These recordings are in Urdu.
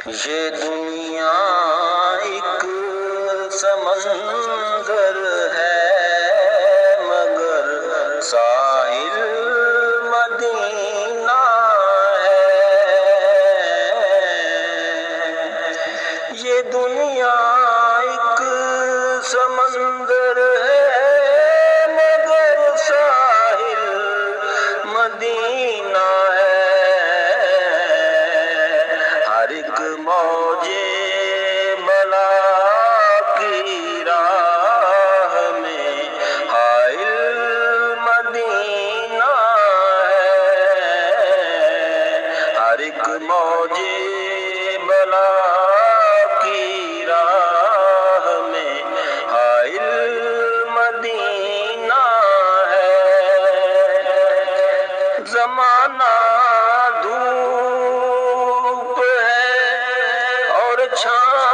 یہ دنیا ایک سمندر ہے مگر ساحل مدینہ ہے۔ یہ دنیا ایک سمندر ہے مگر ساحل مدینہ ہے۔ ہر ایک موج بلا کی راہ میں حائل مدینہ ہے۔ ہر ایک موج بلا کی راہ میں حائل مدینہ ہے۔ زمانہ دھوپ ہے اور چھاؤں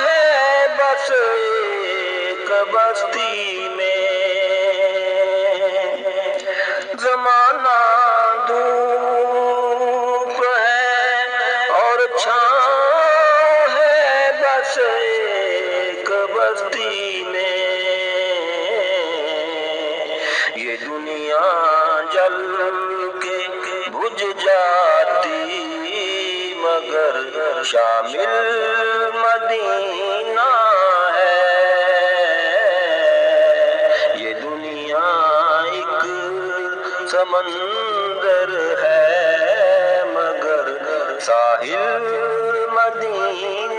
ہے بس ایک بستی میں۔ زمانہ دھوپ ہے اور چھاؤں ہے بس ایک بستی میں۔ یہ دنیا جل کے بجھ جاتی مگر شامل مدینہ ہے۔ یہ دنیا ایک سمندر ہے مگر ساحل مدینہ